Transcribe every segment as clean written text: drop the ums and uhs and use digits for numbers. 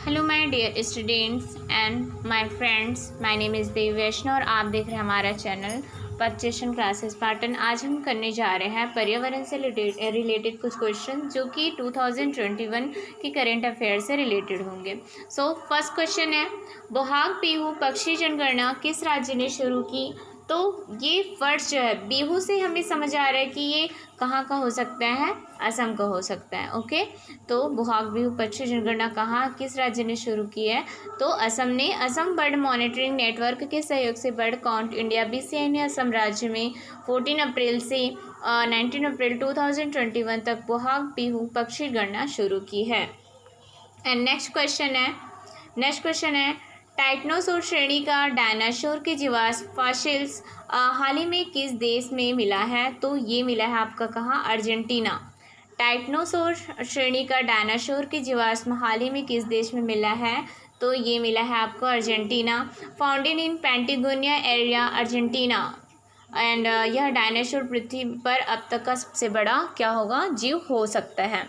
Hello my dear students and my friends, my name is Devi Vaishnav और आप देख रहे हैं हमारा चैनल पर्चेशन क्लासेस पाटन। आज हम करने जा रहे हैं पर्यावरण से रिलेटेड कुछ क्वेश्चन जो कि 2021 की करेंट अफेयर से रिलेटेड होंगे। सो फर्स्ट क्वेश्चन है, बोहाग बिहू पक्षी जनगणना किस राज्य ने शुरू की? तो ये वर्ड्स जो है बिहू से हमें समझ आ रहा है कि ये कहाँ का हो सकता है, असम का हो सकता है। ओके, तो बोहाग बिहू पक्षी जनगणना कहाँ किस राज्य ने शुरू की है? तो असम ने। असम बर्ड मॉनिटरिंग नेटवर्क के सहयोग से बर्ड काउंट इंडिया BCI ने असम राज्य में 14 अप्रैल से 19 अप्रैल 2021 तक बोहाग बिहू पक्षी गणना शुरू की है। एंड नेक्स्ट क्वेश्चन है टाइटनोसोर श्रेणी का डायनासोर के जीवाश्म फॉसिल्स हाल ही में किस देश में मिला है? तो ये मिला है आपका कहाँ? अर्जेंटीना। टाइटनोसोर श्रेणी का डायनासोर के जीवाश्म हाल ही में किस देश में मिला है? तो ये मिला है आपको Argentina. Founded in Patagonia area, Argentina. And यह डायनासोर पृथ्वी पर अब तक का सबसे बड़ा क्या होगा? जीव हो सकता है।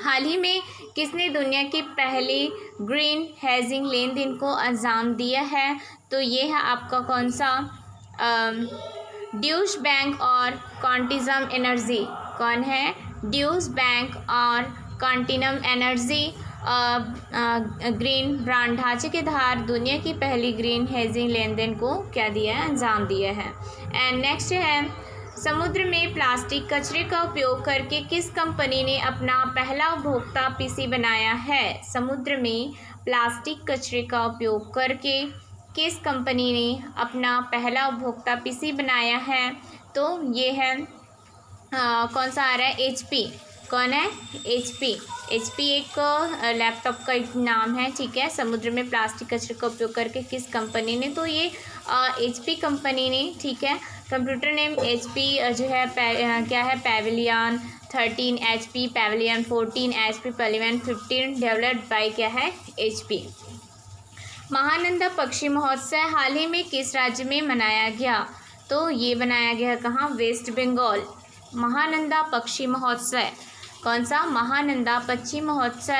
हाल ही में किसने दुनिया की पहली ग्रीन हेजिंग लेन देन को अंजाम दिया है? तो ये है आपका कौन सा? ड्यूश बैंक और कॉन्टिनम एनर्जी। कौन है? ड्यूश बैंक और कॉन्टिनम एनर्जी ग्रीन ब्रांड ढांचे के आधार दुनिया की पहली ग्रीन हेजिंग लेन देन को क्या दिया है? अंजाम दिया है। एंड नेक्स्ट है, समुद्र में प्लास्टिक कचरे का उपयोग करके किस कंपनी ने अपना पहला उपभोक्ता PC बनाया है? समुद्र में प्लास्टिक कचरे का उपयोग करके किस कंपनी ने अपना पहला उपभोक्ता PC बनाया है? तो ये है कौन सा आ रहा है? HP। कौन है? HP एक लैपटॉप का एक नाम है, ठीक है। समुद्र में प्लास्टिक कचरे का उपयोग करके किस कंपनी ने? तो ये HP कंपनी ने, ठीक है। कंप्यूटर नेम HP जो है क्या है? Pavilion 13 HP, pavilion 14 HP, pavilion 15 developed by क्या है? HP। महानंदा पक्षी महोत्सव हाल ही में किस राज्य में मनाया गया? तो ये बनाया गया कहाँ? वेस्ट बंगाल। महानंदा पक्षी महोत्सव कौन सा? महानंदा पक्षी महोत्सव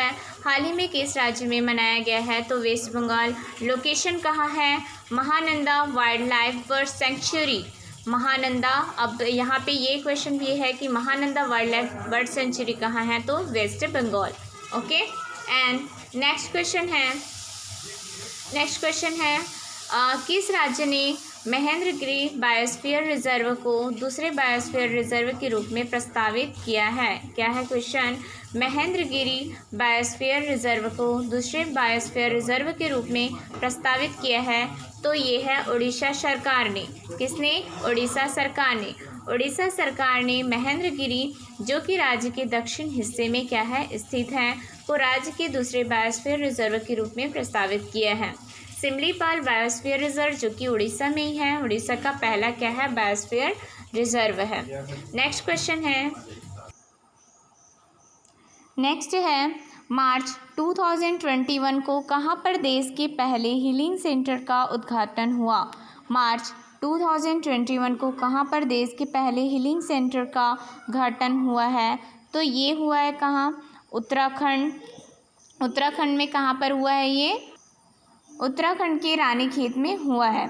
हाल ही में किस राज्य में मनाया गया है? तो वेस्ट बंगाल। लोकेशन कहाँ है? Mahananda wild life bird sanctuary. Mahananda, अब यहाँ पे ये क्वेश्चन भी है कि Mahananda wild life bird sanctuary कहाँ है? तो west Bengal. Okay, and next question है किस राज्य ने महेंद्रगिरी बायोस्फीयर रिजर्व को दूसरे बायोस्फीयर रिजर्व के रूप में प्रस्तावित किया है? क्या है क्वेश्चन? महेंद्रगिरी बायोस्फीयर रिजर्व को दूसरे बायोस्फीयर रिजर्व के रूप में प्रस्तावित किया है? तो ये है उड़ीसा सरकार ने। किसने? उड़ीसा सरकार ने। उड़ीसा सरकार ने महेंद्रगिरी जो कि राज्य के दक्षिण हिस्से में क्या है? स्थित है, को राज्य के दूसरे बायोस्फीयर रिजर्व के रूप में प्रस्तावित किया है। सिमलीपाल बायोस्फीयर रिजर्व जो कि उड़ीसा में ही है, उड़ीसा का पहला क्या है? बायोस्फीयर रिजर्व है। नेक्स्ट है मार्च 2021 को कहाँ पर देश के पहले हीलिंग सेंटर का उद्घाटन हुआ? मार्च 2021 को कहाँ पर देश के पहले हीलिंग सेंटर का उद्घाटन हुआ है? तो ये हुआ है कहाँ? उत्तराखंड। उत्तराखंड में कहाँ पर हुआ है ये? उत्तराखंड के रानीखेत में हुआ है।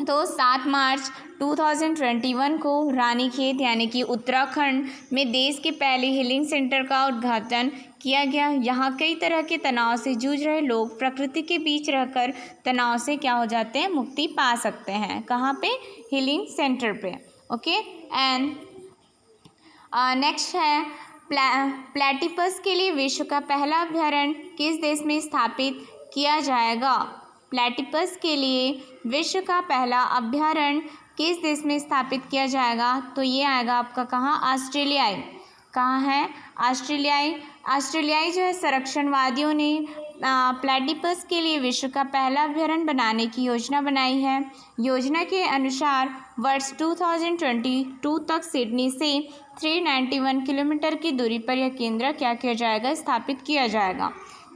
तो 7 मार्च 2021 को रानीखेत यानी कि उत्तराखंड में देश के पहले हीलिंग सेंटर का उद्घाटन किया गया। यहाँ कई तरह के तनाव से जूझ रहे लोग प्रकृति के बीच रहकर तनाव से क्या हो जाते हैं? मुक्ति पा सकते हैं। कहाँ पे? हीलिंग सेंटर पे। ओके, एंड नेक्स्ट है प्लेटिपस के लिए विश्व का पहला अभयारण्य किस देश में स्थापित किया जाएगा? प्लेटिपस के लिए विश्व का पहला अभयारण्य किस देश में स्थापित किया जाएगा? तो ये आएगा आपका कहाँ? ऑस्ट्रेलियाई। कहाँ है? ऑस्ट्रेलियाई जो है संरक्षणवादियों ने प्लेटिपस के लिए विश्व का पहला अभयारण्य बनाने की योजना बनाई है। योजना के अनुसार वर्ष 2022 तक सिडनी से 391 किलोमीटर की दूरी पर यह केंद्र क्या किया जाएगा? स्थापित किया जाएगा।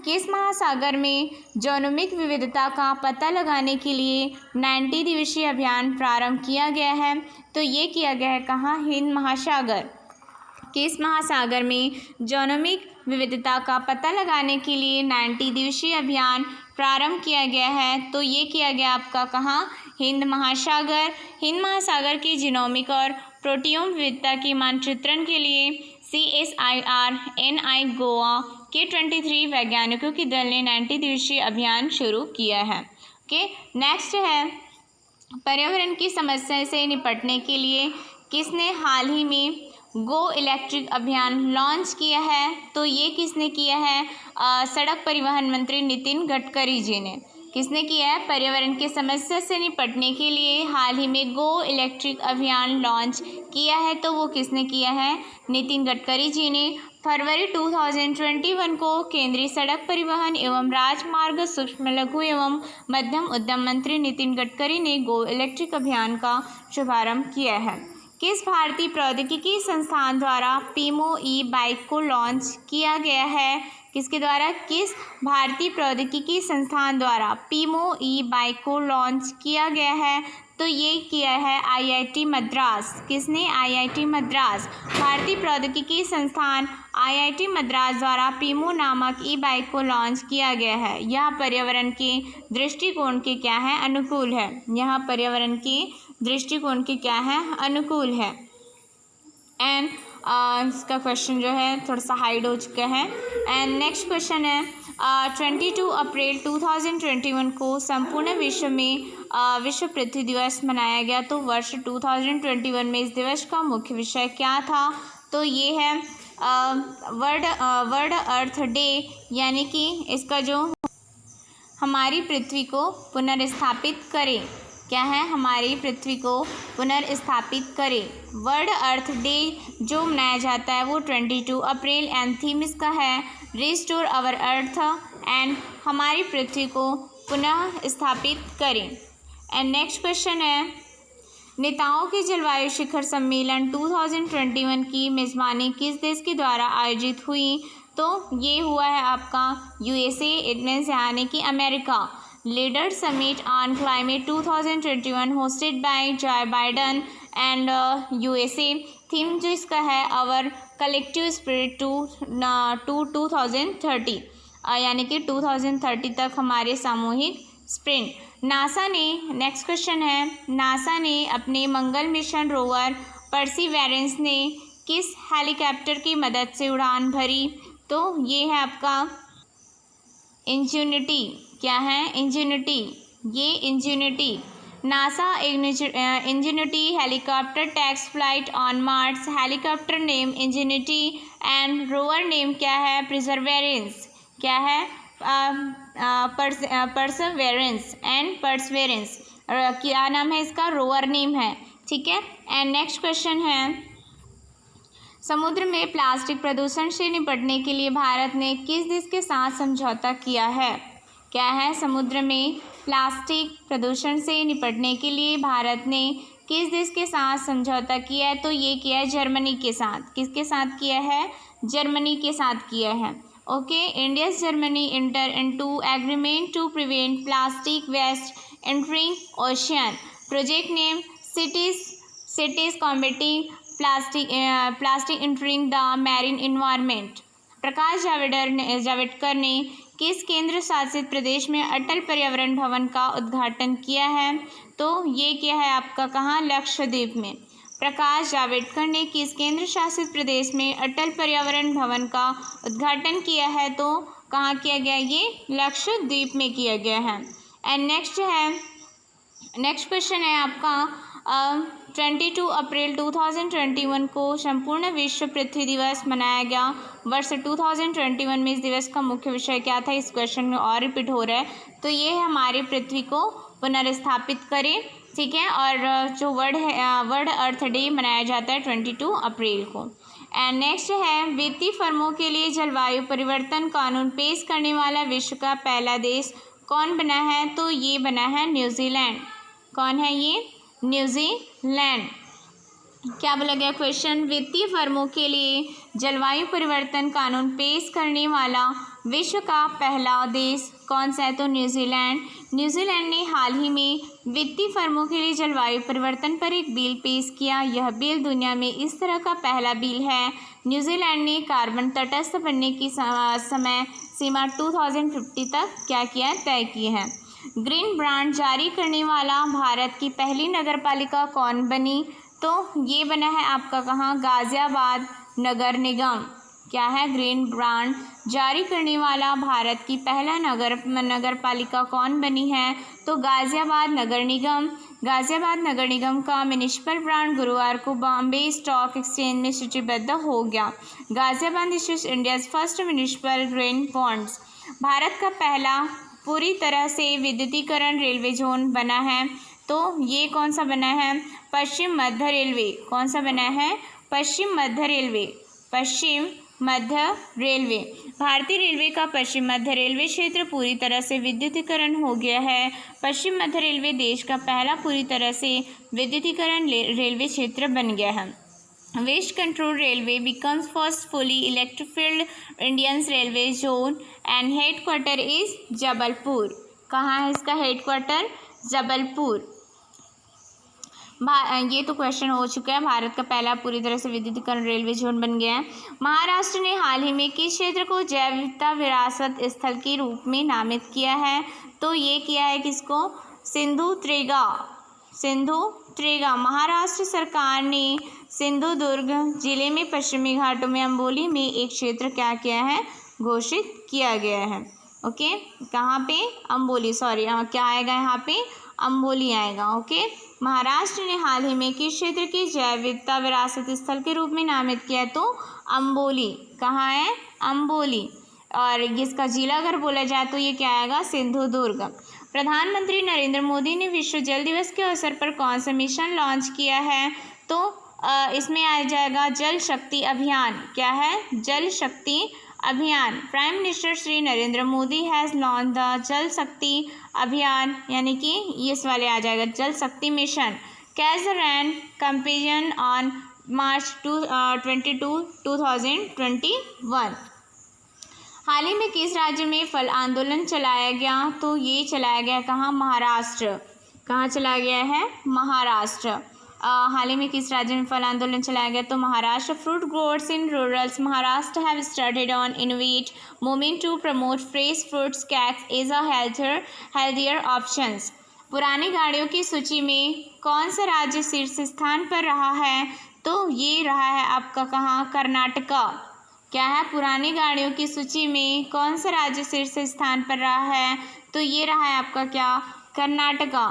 किस महासागर में जैविक विविधता का पता लगाने के लिए 90 दिवसीय अभियान प्रारंभ किया गया है? तो ये किया गया है कहाँ? हिंद महासागर। किस महासागर में जीनोमिक विविधता का पता लगाने के लिए 90 दिवसीय अभियान प्रारंभ किया गया है? तो ये किया गया आपका कहाँ? हिंद महासागर। हिंद महासागर की जीनोमिक और प्रोटियोम विविधता की मानचित्रण के लिए CSIR-NI गोवा के 23 वैज्ञानिकों के दल ने 90 दिवसीय अभियान शुरू किया है। ओके, नेक्स्ट है पर्यावरण की समस्या से निपटने के लिए किसने हाल ही में गो इलेक्ट्रिक अभियान लॉन्च किया है? तो ये किसने किया है? सड़क परिवहन मंत्री नितिन गडकरी जी ने। किसने किया है? पर्यावरण की समस्या से निपटने के लिए हाल ही में गो इलेक्ट्रिक अभियान लॉन्च किया है। तो वो किसने किया है? नितिन गडकरी जी ने। फरवरी 2021 को केंद्रीय सड़क परिवहन एवं राजमार्ग सूक्ष्म लघु एवं मध्यम उद्यम मंत्री नितिन गडकरी ने गो इलेक्ट्रिक अभियान का शुभारंभ किया है। किस भारतीय प्रौद्योगिकी संस्थान द्वारा पीमो ई बाइक को लॉन्च किया गया है? किसके द्वारा? किस भारतीय प्रौद्योगिकी संस्थान द्वारा पीमो ई बाइक को लॉन्च किया गया है? तो ये किया है IIT मद्रास। किसने? IIT मद्रास। भारतीय प्रौद्योगिकी संस्थान IIT मद्रास द्वारा पीमो नामक ई बाइक को लॉन्च किया गया है। यह पर्यावरण के दृष्टिकोण के क्या है? अनुकूल है। यह पर्यावरण के दृष्टिकोण के क्या है? अनुकूल है। एंड इसका क्वेश्चन जो है थोड़ा सा हाइड हो चुका है। एंड नेक्स्ट क्वेश्चन है 22 अप्रैल 2021 को संपूर्ण विश्व में विश्व पृथ्वी दिवस मनाया गया। तो वर्ष 2021 में इस दिवस का मुख्य विषय क्या था? तो ये है वर्ल्ड अर्थ डे, यानी कि इसका जो हमारी पृथ्वी को पुनर्स्थापित करें। क्या है? हमारी पृथ्वी को पुनर्स्थापित करें। वर्ल्ड अर्थ डे जो मनाया जाता है वो 22 अप्रैल एंड थीम इसका है रिस्टोर आवर अर्थ एंड हमारी पृथ्वी को पुनः स्थापित करें। एंड नेक्स्ट क्वेश्चन है नेताओं के जलवायु शिखर सम्मेलन 2021 की मेज़बानी किस देश के द्वारा आयोजित हुई? तो ये हुआ है आपका USA, इट मीन्स यानी कि America. Leader summit on climate 2021 hosted by Joe Biden and USA। Theme जो इसका है आवर कलेक्टिव स्पिरिट टू 2030, यानी कि 2030 तक हमारे सामूहिक स्प्रिंट। नासा ने, नेक्स्ट क्वेश्चन है, नासा ने अपने मंगल मिशन रोवर परसिवेरेंस ने किस हेलीकॉप्टर की मदद से उड़ान भरी? तो ये है आपका इंजेन्युटी। क्या है? इंजेन्युटी। ये ingenuity. NASA ingenuity helicopter takes flight on Mars. Helicopter name ingenuity and rover name क्या है? परसिवेरेंस। क्या है? परसिवेरेंस एंड परसिवेरेंस क्या नाम है इसका? रोवर नेम है। ठीक है। एंड नेक्स्ट क्वेश्चन है समुद्र में प्लास्टिक प्रदूषण से निपटने के लिए भारत ने किस देश के साथ समझौता किया है? क्या है? समुद्र में प्लास्टिक प्रदूषण से निपटने के लिए भारत ने किस देश के साथ समझौता किया है? तो ये किया है जर्मनी के साथ। किसके साथ किया है? जर्मनी के साथ किया है। Okay, India Germany enter into agreement to prevent plastic waste entering ocean. Project name cities combating plastic entering the marine environment. Prakash Javadekar ने किस केंद्र शासित प्रदेश में अटल पर्यावरण भवन का उद्घाटन किया है? तो ये क्या है आपका कहाँ? लक्षद्वीप में। प्रकाश जावड़ेकर ने किस केंद्र शासित प्रदेश में अटल पर्यावरण भवन का उद्घाटन किया है? तो कहाँ किया गया? ये लक्षद्वीप में किया गया है। एंड नेक्स्ट क्वेश्चन है आपका 22 अप्रैल 2021 को संपूर्ण विश्व पृथ्वी दिवस मनाया गया। वर्ष 2021 में इस दिवस का मुख्य विषय क्या था? इस क्वेश्चन में और रिपीट हो रहा है। तो ये हमारी पृथ्वी को पुनर्स्थापित करें। ठीक है। और जो वर्ल्ड अर्थ डे मनाया जाता है 22 अप्रैल को। एंड नेक्स्ट है वित्तीय फर्मों के लिए जलवायु परिवर्तन कानून पेश करने वाला विश्व का पहला देश कौन बना है? तो ये बना है न्यूजीलैंड। कौन है ये? न्यूजीलैंड। क्या बोला गया क्वेश्चन, वित्तीय फर्मों के लिए जलवायु परिवर्तन कानून पेश करने वाला विश्व का पहला देश कौन सा है? तो न्यूजीलैंड। न्यूजीलैंड ने हाल ही में वित्तीय फर्मों के लिए जलवायु परिवर्तन पर एक बिल पेश किया। यह बिल दुनिया में इस तरह का पहला बिल है। न्यूजीलैंड ने कार्बन तटस्थ बनने की समय सीमा 2050 तक क्या किया, तय की है। ग्रीन ब्रांड जारी करने वाला भारत की पहली नगरपालिका कौन बनी? तो ये बना है आपका कहाँ, गाज़ियाबाद नगर निगम। क्या है, ग्रीन ब्रांड जारी करने वाला भारत की पहला नगरपालिका कौन बनी है? तो गाज़ियाबाद नगर निगम। गाज़ियाबाद नगर निगम का म्युनिसिपल ब्रांड गुरुवार को बॉम्बे स्टॉक एक्सचेंज में सूचीबद्ध हो गया। Ghaziabad issues India's first municipal green bonds. Bharat का पहला पूरी तरह से विद्युतीकरण रेलवे जोन बना है। तो ये कौन सा बना है? पश्चिम मध्य रेलवे। कौन सा बना है? पश्चिम मध्य रेलवे। पश्चिम मध्य रेलवे। भारतीय रेलवे का पश्चिम मध्य रेलवे क्षेत्र पूरी तरह से विद्युतीकरण हो गया है। पश्चिम मध्य रेलवे देश का पहला पूरी तरह से विद्युतीकरण रेलवे क्षेत्र बन गया है। West control railway becomes first fully electrified Indian railway zone and headquarter is Jabalpur. कहाँ है इसका हेडक्वार्टर? जबलपुर। ये तो क्वेश्चन हो चुका है। भारत का पहला पूरी तरह से विद्युतीकरण रेलवे जोन बन गया है। महाराष्ट्र ने हाल ही में किस क्षेत्र को जैव विविधता विरासत स्थल के रूप में नामित किया है? तो ये किया है किसको? सिंधु त्रेगा। सिंधु त्रेगा। महाराष्ट्र सरकार ने सिंधुदुर्ग जिले में पश्चिमी घाटों में अम्बोली में एक क्षेत्र क्या किया है? घोषित किया गया है। ओके, कहाँ पे? अम्बोली, सॉरी क्या आएगा यहाँ पे? अम्बोली आएगा। ओके, महाराष्ट्र ने हाल ही में किस क्षेत्र की जैव विविधता विरासत स्थल के रूप में नामित किया है? तो अम्बोली। कहाँ है? अम्बोली। और इसका जिला अगर बोला जाए तो ये क्या आएगा? सिंधुदुर्ग। प्रधानमंत्री नरेंद्र मोदी ने विश्व जल दिवस के अवसर पर कौन सा मिशन लॉन्च किया है? तो इसमें आ जाएगा जल शक्ति अभियान। क्या है? जल शक्ति अभियान। Prime minister Shri Narendra Modi has launch the जल शक्ति अभियान, यानी कि इस वाले आ जाएगा जल शक्ति mission. Catch the rain campaign on March 22, 2021। हाल ही में किस राज्य में फल आंदोलन चलाया गया? तो ये चलाया गया कहाँ? महाराष्ट्र। कहाँ चलाया गया है? महाराष्ट्र। हाल ही में किस राज्य में फल आंदोलन चलाया गया? तो Maharashtra. Fruit growers in rurals Maharashtra have started on innovate movement to promote fresh fruits cakes as a healthier options. पुरानी गाड़ियों की सूची में कौन सा राज्य शीर्ष स्थान पर रहा है? तो ये रहा है आपका कहाँ? कर्नाटका। क्या है? पुरानी गाड़ियों की सूची में कौन सा राज्य शीर्ष स्थान पर रहा है? तो ये रहा है आपका क्या? Karnataka.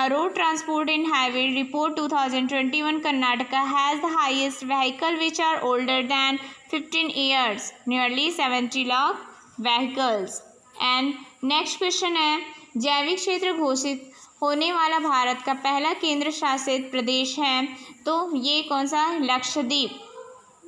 Road transport and highway report 2021 Karnataka has the highest vehicle which are older than 15 years, nearly 70 lakh vehicles. And next question है, जैविक क्षेत्र घोषित होने वाला भारत का पहला केंद्र शासित प्रदेश है? तो ये कौन सा? लक्षद्वीप।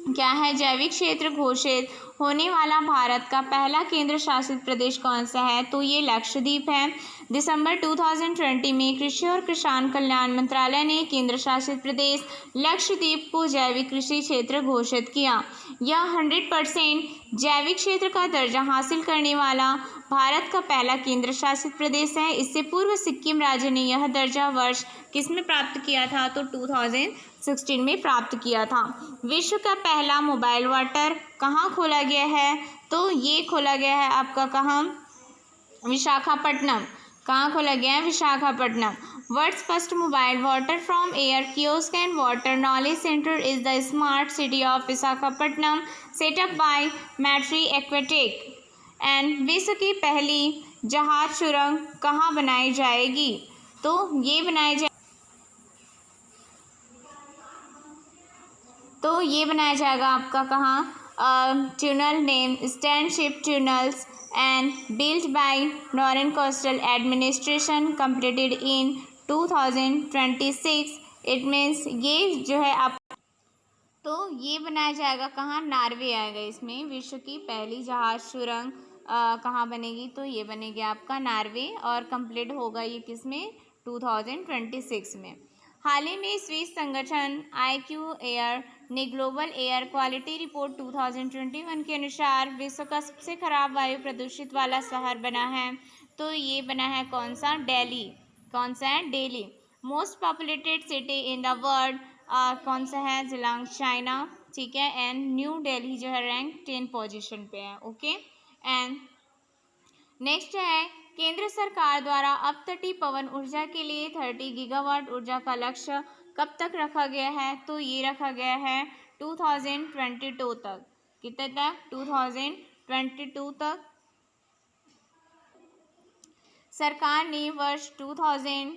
क्या है? जैविक क्षेत्र घोषित होने वाला भारत का पहला केंद्र शासित प्रदेश कौन सा है? तो ये लक्षद्वीप है। दिसंबर 2020 में कृषि और किसान कल्याण मंत्रालय ने केंद्र शासित प्रदेश लक्षद्वीप को जैविक कृषि क्षेत्र घोषित किया। यह 100% जैविक क्षेत्र का दर्जा हासिल करने वाला भारत का पहला केंद्र शासित प्रदेश है। इससे पूर्व सिक्किम राज्य ने यह दर्जा वर्ष किस में प्राप्त किया था? तो 2016 में प्राप्त किया था। विश्व का पहला मोबाइल वाटर कहाँ खोला गया है? तो ये खोला गया है आपका कहाँ? विशाखापट्टनम। कहाँ खोला गया है? Visakhapatnam. World's first mobile water from air kiosk and water knowledge centre is the smart city of Visakhapatnam setup by Maitri aquatic. And विश्व की पहली जहाज सुरंग कहाँ बनाई जाएगी? तो ये बनाया जाएगा आपका कहाँ? Tunnel name standship tunnels and built by northern coastal administration completed in 2026। It means ये जो है आप, तो ये बनाया जाएगा कहाँ? नॉर्वे आएगा इसमें। विश्व की पहली जहाज सुरंग कहाँ बनेगी? तो ये बनेगी आपका नॉर्वे, और कंप्लीट होगा ये किस में? 2026 में। हाल ही में स्विस संगठन IQ एयर ने ग्लोबल एयर क्वालिटी रिपोर्ट 2021 के अनुसार विश्व का सबसे खराब वायु प्रदूषित वाला शहर बना है। तो ये बना है कौन सा? दिल्ली। कौन सा है? Delhi. Most populated city in the world कौन सा है? जिलांग, चाइना। ठीक है। एंड न्यू दिल्ली जो है रैंक 10 पोजीशन पे है। ओके। एंड नेक्स्ट है केंद्र सरकार द्वारा अपतटीय पवन ऊर्जा के लिए 30 गीगावाट ऊर्जा का लक्ष्य कब तक रखा गया है? तो ये रखा गया है 2022 तक। कितने तक? 2022 तक। सरकार ने वर्ष 2000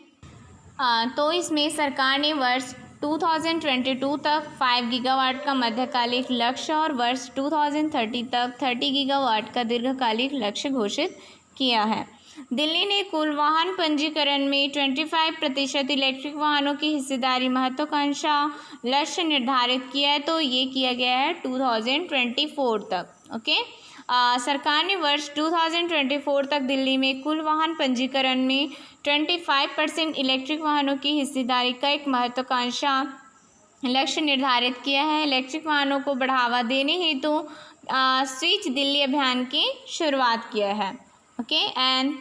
तो इसमें सरकार ने वर्ष 2022 तक 5 गीगावाट का मध्यकालिक लक्ष्य और वर्ष 2030 तक 30 गीगावाट का दीर्घकालिक लक्ष्य घोषित किया है। दिल्ली ने कुल वाहन पंजीकरण में 25% इलेक्ट्रिक वाहनों की हिस्सेदारी महत्वाकांक्षा लक्ष्य निर्धारित किया है। तो ये किया गया है 2024 तक। ओके। सरकार ने वर्ष 2024 तक दिल्ली में कुल वाहन पंजीकरण में 25% इलेक्ट्रिक वाहनों की हिस्सेदारी का एक महत्वाकांक्षा लक्ष्य निर्धारित किया है। इलेक्ट्रिक वाहनों को बढ़ावा देने हेतु स्विच दिल्ली अभियान की शुरुआत किया है। ओके। एंड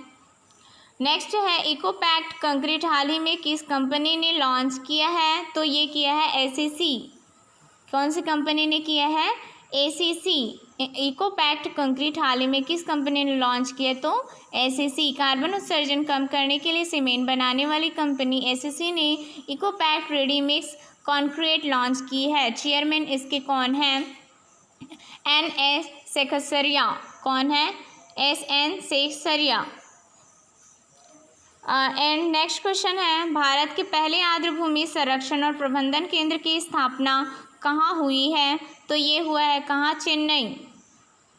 नेक्स्ट है इको पैक्ट कंक्रीट हाल ही में किस कंपनी ने लॉन्च किया है? तो ये किया है ACC। कौन सी कंपनी ने किया है? ACC। इको पैक्ट कंक्रीट हाल ही में किस कंपनी ने लॉन्च किया? तो ACC। कार्बन उत्सर्जन कम करने के लिए सीमेंट बनाने वाली कंपनी ACC ने eco pact ready mix concrete launch की है। चेयरमैन इसके कौन है? NS सेखसरिया। कौन है? SN Seksaria. And next question है भारत के पहले आर्द्रभूमि संरक्षण और प्रबंधन केंद्र की स्थापना कहाँ हुई है? तो ये हुआ है कहाँ? चेन्नई।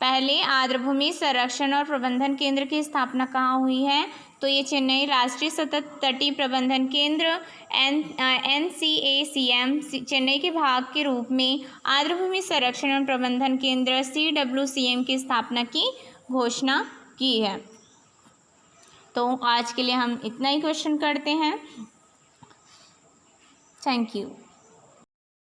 पहले आर्द्रभूमि संरक्षण और प्रबंधन केंद्र की स्थापना कहाँ हुई है? तो ये चेन्नई राष्ट्रीय सतत तटीय प्रबंधन केंद्र NCACM चेन्नई के भाग के रूप में आर्द्रभूमि संरक्षण और प्रबंधन केंद्र CWCM की स्थापना की घोषणा की है। तो आज के लिए हम इतना ही क्वेश्चन करते हैं। Thank you.